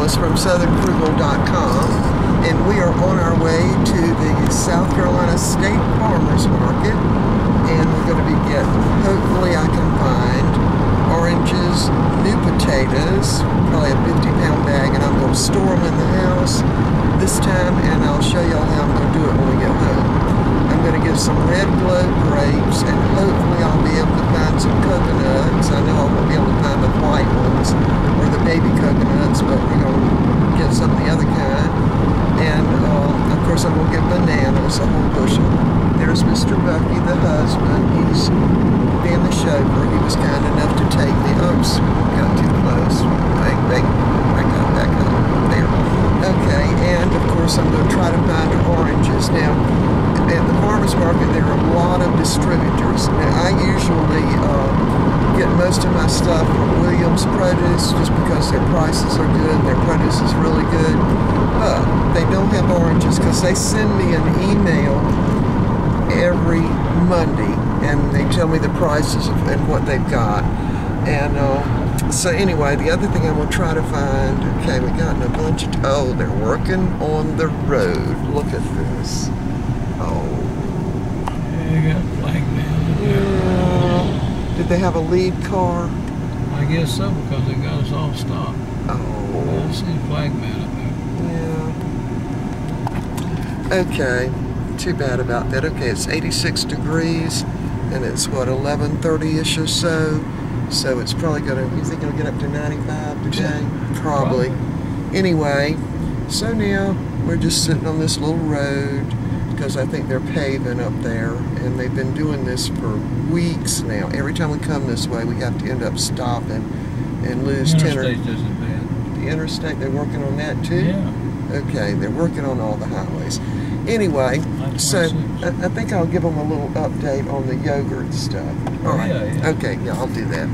Alice from southernfrugal.com, and we are on our way to the South Carolina State Farmers Market, and we're going to be getting, hopefully I can find oranges, new potatoes, probably a 50-pound bag, and I'm going to store them in the house this time, and I'll show y'all how I'm going to do it when we get home. I'm going to get some red glow grapes, and hopefully I'll be able to find some coconuts. I know I won't be able to find the white ones or the baby coconuts, but we're going to get some of the other kind. And of course I'm going to get bananas, a whole bushel. There's Mr. Bucky, the husband. He's being the chauffeur. He was kind enough to take me. Oops, got too close. Back up. There. Okay, and of course I'm going to try to find oranges. Now, at the farmers market there are a lot of distributors. Now, I usually get most of my stuff from Williams Produce just because their prices are good, their produce is really good. But they don't have oranges because they send me an email every Monday and they tell me the prices and what they've got. And so anyway, the other thing I'm going to try to find, okay, we got a bunch of, oh, they're working on the road. Look at this. Oh. Yeah, you got flag man. Yeah. Did they have a lead car? I guess so, because they got us all stopped. Oh. I see a flag man up there. Yeah. Okay. Too bad about that. Okay, it's 86 degrees, and it's what, 11:30ish or so. So it's probably gonna. You think it'll get up to 95 today? Probably. Anyway, so now we're just sitting on this little road because I think they're paving up there, and they've been doing this for weeks now. Every time we come this way, we have to end up stopping and lose 10 or. The interstate isn't bad. The interstate, they're working on that too? Yeah. Okay, they're working on all the highways. Anyway, so I think I'll give them a little update on the yogurt stuff. All right. Yeah. Okay, yeah, I'll do that.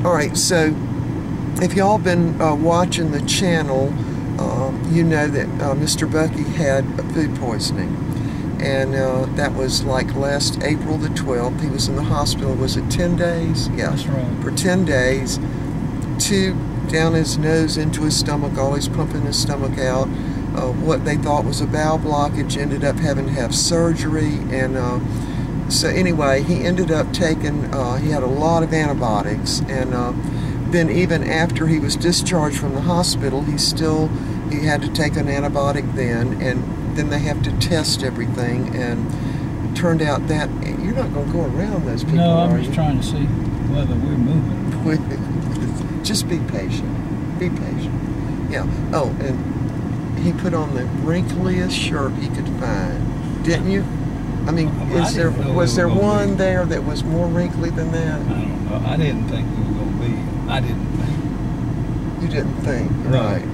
All right, so if y'all been watching the channel, you know that Mr. Bucky had food poisoning. And that was like last April the 12th. He was in the hospital. Was it 10 days? Yeah. That's right. For 10 days. Tube down his nose into his stomach, always pumping his stomach out. What they thought was a bowel blockage ended up having to have surgery. And so anyway, he ended up taking, he had a lot of antibiotics. And then even after he was discharged from the hospital, he had to take an antibiotic then. And then they have to test everything, and it turned out that you're not going to go around those people. No, I'm just trying to see whether we're moving. Just be patient. Be patient. Yeah. Oh, and he put on the wrinkliest shirt he could find. Didn't you? I mean, was there one there that was more wrinkly than that? I don't know. I didn't think we were going to be. I didn't think. You didn't think. Right.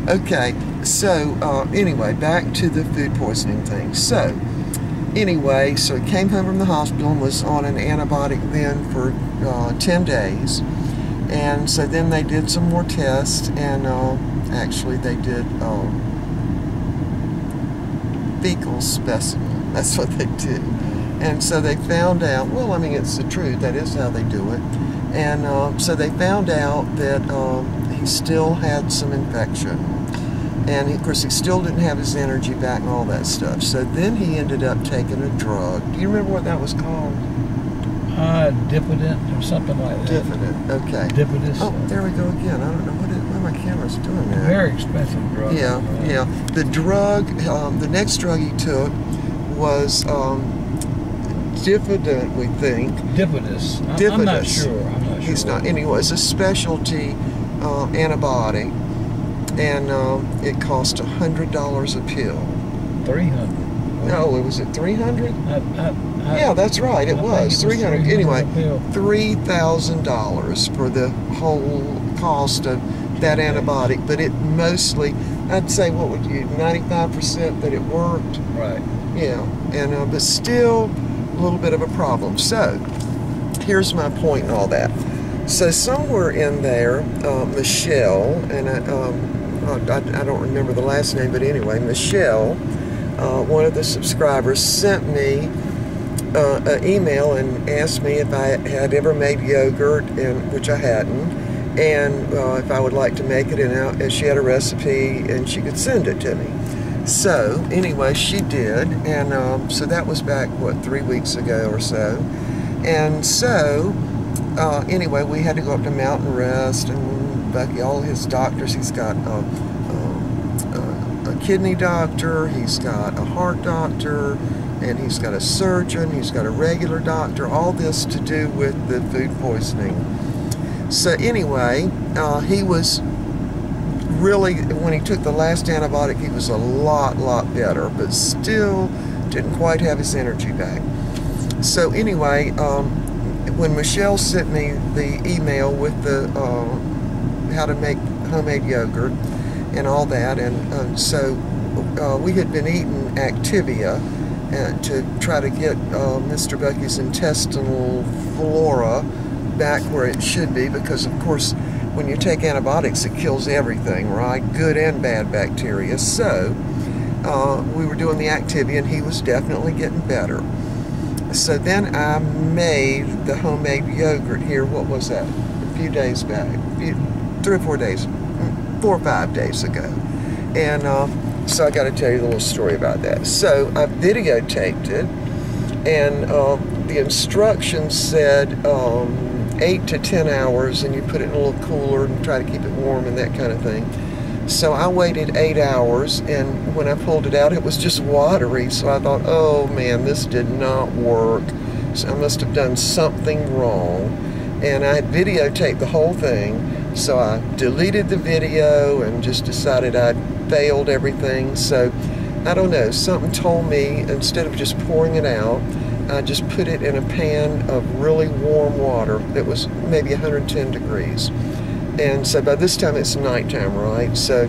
Okay. So, anyway, back to the food poisoning thing. So, anyway, so he came home from the hospital and was on an antibiotic then for 10 days. And so then they did some more tests, and actually they did fecal specimen. That's what they did. And so they found out, well, I mean, it's the truth. That is how they do it. And so they found out that he still had some infection. And of course, he still didn't have his energy back and all that stuff. So then he ended up taking a drug. Do you remember what that was called? Dipident or something like that. Dipident, okay. Dipidus. Oh, there we go again. I don't know what my camera's doing now. Very expensive drug. Yeah. The drug, the next drug he took was Dipident, we think. Dipidus. I'm not sure. He's not. Anyway, it's a specialty antibiotic. And it cost $100 a pill. 300. No, was it 300? Yeah, that's right. It was 300. Anyway, $3,000 for the whole cost of that antibiotic. But it mostly, I'd say, what would you, 95% that it worked. Right. Yeah, and but still a little bit of a problem. So here's my point and all that. So somewhere in there, Michelle, and I don't remember the last name, but anyway, Michelle, one of the subscribers, sent me an email and asked me if I had ever made yogurt, which I hadn't, and if I would like to make it, and she had a recipe and she could send it to me. So anyway, she did, and so that was back, what, 3 weeks ago or so. And so anyway, we had to go up to Mountain Rest, and Bucky, all his doctors, he's got a kidney doctor, he's got a heart doctor, and he's got a surgeon, he's got a regular doctor, all this to do with the food poisoning. So anyway, he was really, when he took the last antibiotic, he was a lot better, but still didn't quite have his energy back. So anyway, when Michelle sent me the email with the how to make homemade yogurt and all that, and so we had been eating Activia to try to get Mr. Bucky's intestinal flora back where it should be, because of course when you take antibiotics it kills everything, right? Good and bad bacteria. So we were doing the Activia and he was definitely getting better. So then I made the homemade yogurt here, what was that, a few days back, 3 or 4 days, 4 or 5 days ago. And so I got to tell you the little story about that. So I videotaped it, and the instructions said 8 to 10 hours, and you put it in a little cooler and try to keep it warm and that kind of thing. So I waited 8 hours, and when I pulled it out, it was just watery. So I thought, oh man, this did not work. So I must have done something wrong. And I had videotaped the whole thing. So I deleted the video and just decided I'd failed everything. So I don't know, something told me, instead of just pouring it out, I just put it in a pan of really warm water that was maybe 110 degrees. And so by this time it's nighttime, right? So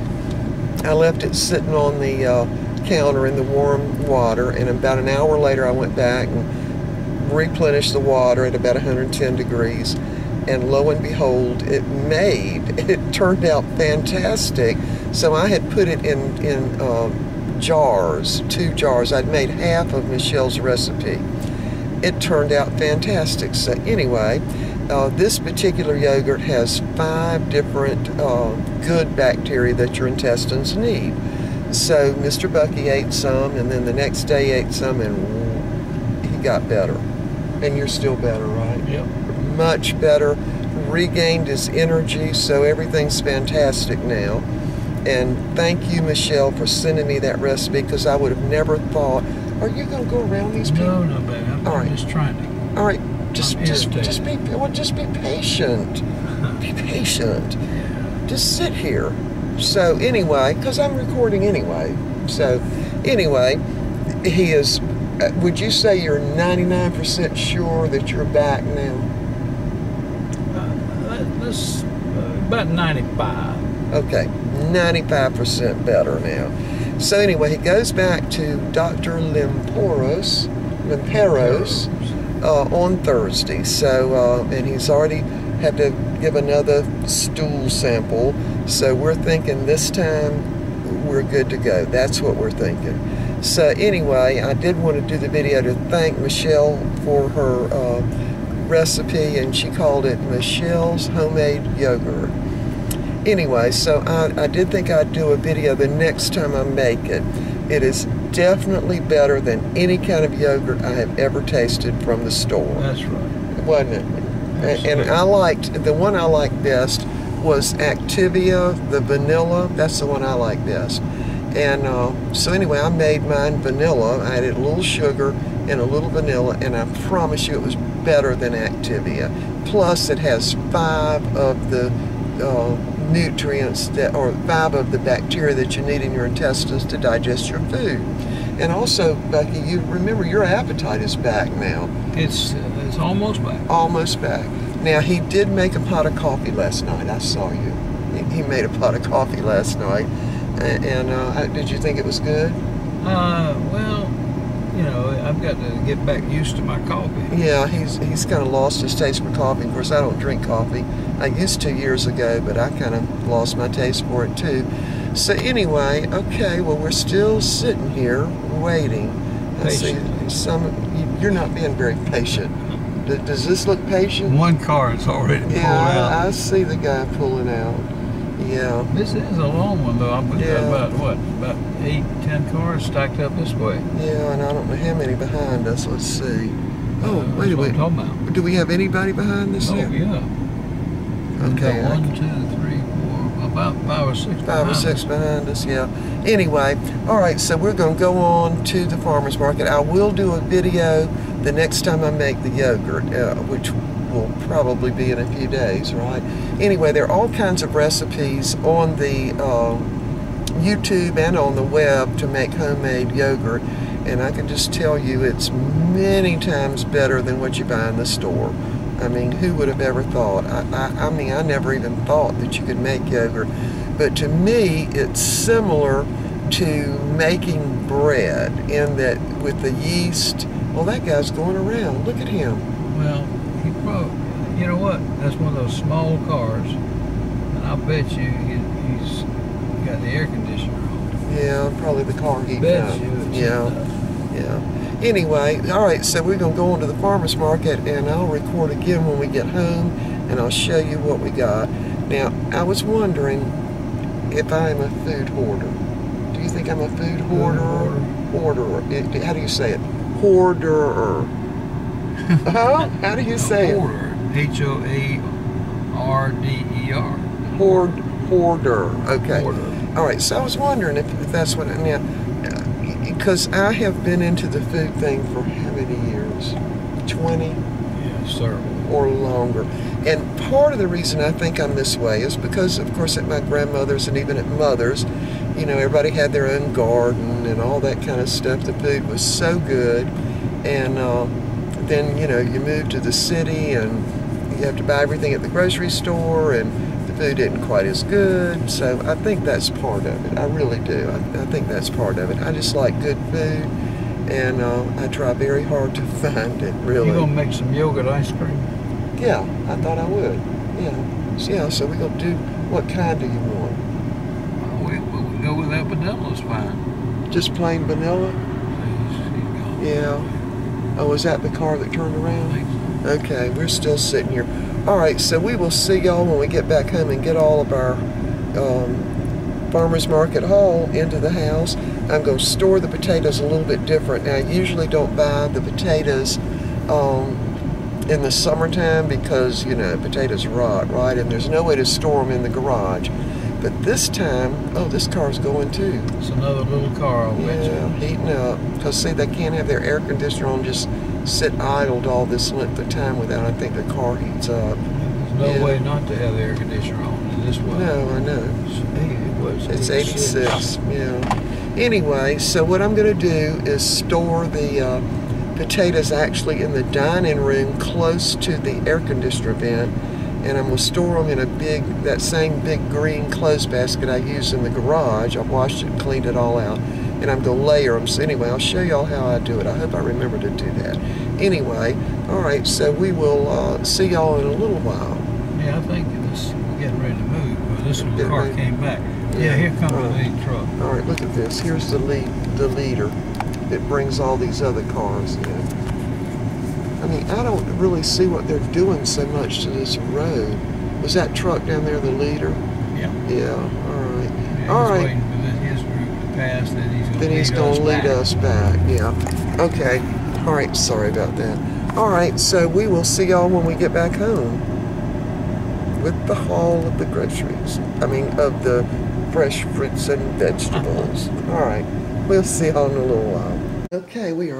I left it sitting on the counter in the warm water, and about an hour later I went back and replenished the water at about 110 degrees. And lo and behold, it turned out fantastic. So I had put it in jars, 2 jars. I'd made half of Michelle's recipe. It turned out fantastic. So anyway, this particular yogurt has 5 different good bacteria that your intestines need. So Mr. Bucky ate some, and then the next day ate some, and he got better. And you're still better, right? Yep. Much better. Regained his energy, so everything's fantastic now. And thank you, Michelle, for sending me that recipe, because I would have never thought, are you going to go around these people? No, baby. I'm just trying to. All right. Just be patient. Be patient. Just sit here. So anyway, because I'm recording anyway. So anyway, he is. Would you say you're 99% sure that you're back now? That's about 95. Okay, 95% better now. So anyway, he goes back to Dr. Lemperos on Thursday. So, and he's already had to give another stool sample. So we're thinking this time we're good to go. That's what we're thinking. So anyway, I did want to do the video to thank Michelle for her recipe, and she called it Michelle's Homemade Yogurt. Anyway, so I did think I'd do a video the next time I make it. It is definitely better than any kind of yogurt I have ever tasted from the store. That's right. Wasn't it? And I liked, the one I liked best was Activia, the vanilla. That's the one I like best. And so anyway, I made mine vanilla. I added a little sugar and a little vanilla, and I promise you it was better than Activia. Plus, it has 5 of the nutrients that, or 5 of the bacteria that you need in your intestines to digest your food. And also, Bucky, you remember your appetite is back now. It's almost back. Almost back. Now, he did make a pot of coffee last night. I saw you. He made a pot of coffee last night. And did you think it was good? Well, you know, I've got to get back used to my coffee. Yeah, he's kind of lost his taste for coffee. Of course, I don't drink coffee. I used to years ago, but I kind of lost my taste for it too. So anyway, okay, well, we're still sitting here waiting. I see you're not being very patient. Does this look patient? One car is already pulled out. I see the guy pulling out. Yeah. This is a long one though. We've Yeah. got about what? About 8, 10 cars stacked up this way. Yeah, and I don't know how many behind us. Let's see. Oh, wait a That's what I'm minute. talking about. Do we have anybody behind us Oh now? yeah. Okay. 1, 2, 3, 4, about 5 or 6. 5 or 6 behind us, yeah. Anyway, all right, so we're going to go on to the farmer's market. I will do a video the next time I make the yogurt, which will probably be in a few days, right? Anyway, there are all kinds of recipes on the YouTube and on the web to make homemade yogurt, and I can just tell you it's many times better than what you buy in the store. I mean, who would have ever thought? I mean, I never even thought that you could make yogurt. But to me, it's similar to making bread in that with the yeast. Well, that guy's going around. Look at him. Well, he probably, you know what? That's one of those small cars, and I bet you he's got the air conditioner on. Yeah, probably the car heating Bet up. you it's Yeah. Anyway, all right, so we're going to go on to the farmer's market, and I'll record again when we get home, and I'll show you what we got. Now, I was wondering if I'm a food hoarder. Do you think I'm a food hoarder? Hoarder. How do you say it? Hoarder. Huh? How do you say Hoarder. H-O-A-R-D-E-R. Hoarder. Okay. Hoarder. All right, so I was wondering if that's what, now, because I have been into the food thing for how many years? 20? Yeah, sir. Or longer. And part of the reason I think I'm this way is because, of course, at my grandmother's and even at mother's, you know, everybody had their own garden and all that kind of stuff. The food was so good. And then, you know, you move to the city and you have to buy everything at the grocery store, and the food isn't quite as good. So I think that's part of it. I really do. I think that's part of it. I just like good food, and I try very hard to find it, really. You gonna make some yogurt ice cream? Yeah, I thought I would. Yeah, so we're going to do, what kind do you want? We'll go with that vanilla, it's fine. Just plain vanilla? Yeah. Oh, is that the car that turned around? Okay, we're still sitting here. All right, so we will see y'all when we get back home and get all of our farmer's market haul into the house. I'm going to store the potatoes a little bit different. Now, I usually don't buy the potatoes in the summertime because, you know, potatoes rot, right? And there's no way to store them in the garage. But this time, oh, this car's going too. It's another little car, I'll bet you. Heating up. Because, see, they can't have their air conditioner on, just sit idled all this length of time without, I think, the car heats up. There's no way not to have the air conditioner on in this way. No, I know. It's 86, yeah. Anyway, so what I'm going to do is store the potatoes actually in the dining room close to the air conditioner vent, and I'm going to store them in a that same big green clothes basket I use in the garage. I've washed it and cleaned it all out, and I'm going to layer them. So anyway, I'll show y'all how I do it. I hope I remember to do that. Anyway, all right, so we will see y'all in a little while. Yeah, I think we're getting ready to move. Well, this little car came back. Yeah, here comes the lead truck. All right, look at this. Here's the leader. It brings all these other cars in. I mean, I don't really see what they're doing so much to this road. Was that truck down there the leader? Yeah. Yeah, all right. Yeah, all right. Waiting for his group to pass, then he's going to lead us back. Yeah. Okay. All right, sorry about that. All right, so we will see y'all when we get back home with the haul of the groceries. I mean, of the fresh fruits and vegetables. All right. We'll see y'all in a little while. Okay, we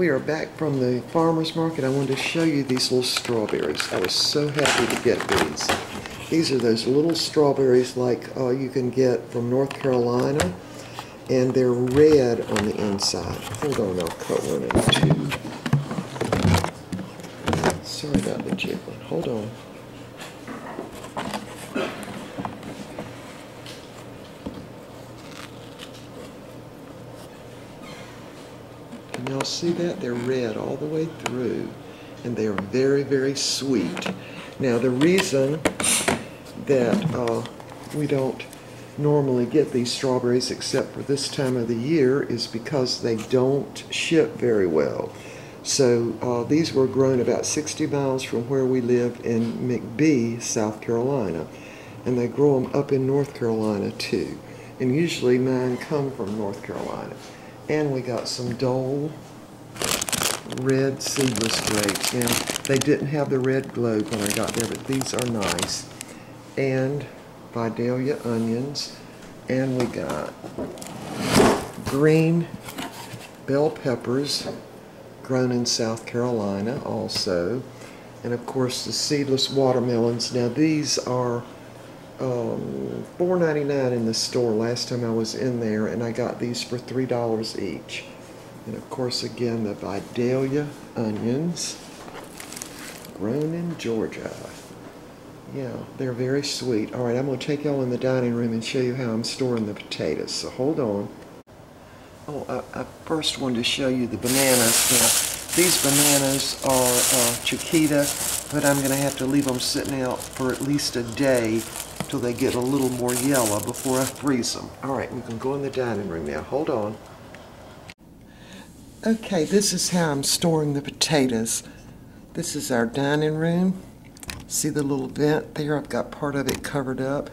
are back from the farmer's market. I wanted to show you these little strawberries. I was so happy to get these. These are those little strawberries like you can get from North Carolina, and they're red on the inside. Hold on, I'll cut one in two. Sorry about the jiggling. Hold on. Can y'all see that? They're red all the way through, and they are very, very sweet. Now, the reason that we don't normally get these strawberries except for this time of the year is because they don't ship very well. So these were grown about 60 miles from where we live in McBee, South Carolina. And they grow them up in North Carolina too. And usually mine come from North Carolina. And we got some Dole red seedless grapes. Now, they didn't have the red globe when I got there, but these are nice. And Vidalia onions. And we got green bell peppers, grown in South Carolina also. And of course the seedless watermelons. Now these are $4.99 in the store last time I was in there, and I got these for $3 each. And of course again the Vidalia onions, grown in Georgia. Yeah, they're very sweet. All right, I'm going to take y'all in the dining room and show you how I'm storing the potatoes, so hold on. Oh, I first wanted to show you the bananas. Now, these bananas are Chiquita, but I'm going to have to leave them sitting out for at least a day till they get a little more yellow before I freeze them. All right, we can go in the dining room now. Hold on. Okay, this is how I'm storing the potatoes. This is our dining room. See the little vent there? I've got part of it covered up,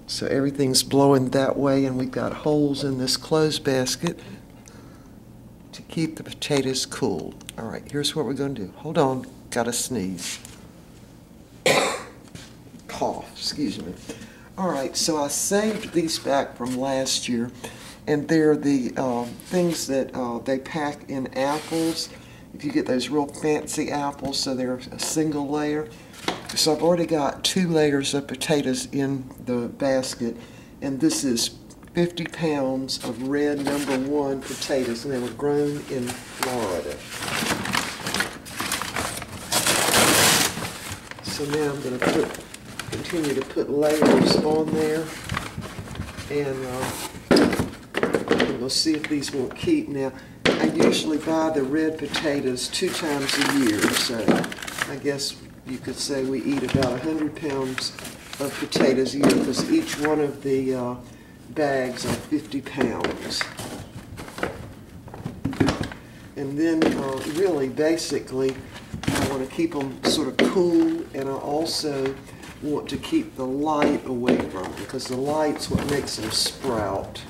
so everything's blowing that way, and we've got holes in this clothes basket to keep the potatoes cool. All right, here's what we're going to do. Hold on, gotta sneeze. Cough, excuse me. All right, so I saved these back from last year, and they're the things that they pack in apples. If you get those real fancy apples, so they're a single layer. So I've already got 2 layers of potatoes in the basket, and this is 50 pounds of red #1 potatoes, and they were grown in Florida. So now I'm going to continue to put layers on there, and we'll see if these will keep. Now, I usually buy the red potatoes 2 times a year, so I guess you could say we eat about 100 pounds of potatoes a year, because each one of the bags are 50 pounds. And then really basically I want to keep them sort of cool, and I also want to keep the light away from them, because the light's what makes them sprout.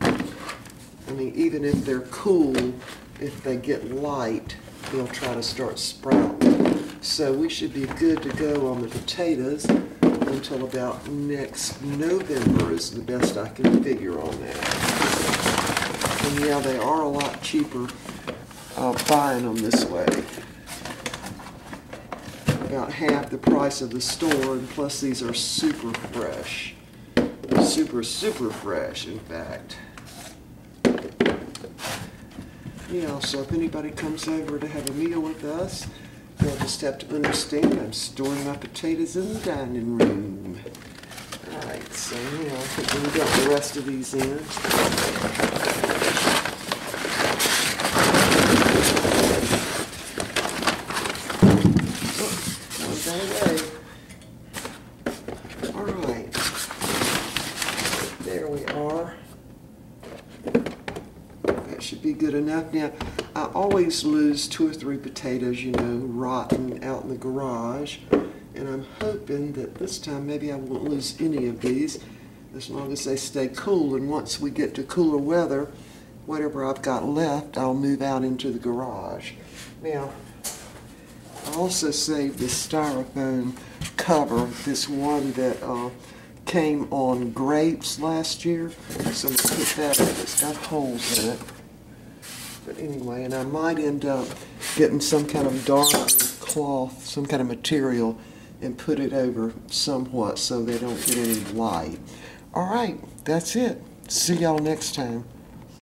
I mean, even if they're cool, if they get light, they'll try to start sprouting. So we should be good to go on the potatoes until about next November is the best I can figure on that. And yeah, they are a lot cheaper buying them this way. About half the price of the store, and plus these are super fresh. Super, super fresh, in fact. Yeah, so if anybody comes over to have a meal with us, they'll just have to understand I'm storing my potatoes in the dining room. Alright, so now I think we got the rest of these in. Oh, alright. There we are. That should be good enough. Now, I always lose 2 or 3 potatoes, you know, rotten out in the garage. And I'm hoping that this time maybe I won't lose any of these, as long as they stay cool. And once we get to cooler weather, whatever I've got left, I'll move out into the garage. Now, I also saved this styrofoam cover, this one that came on grapes last year. So I'm going to put that in. It's got holes in it. But anyway, and I might end up getting some kind of darker cloth, some kind of material, and put it over somewhat so they don't get any light. All right, that's it. See y'all next time.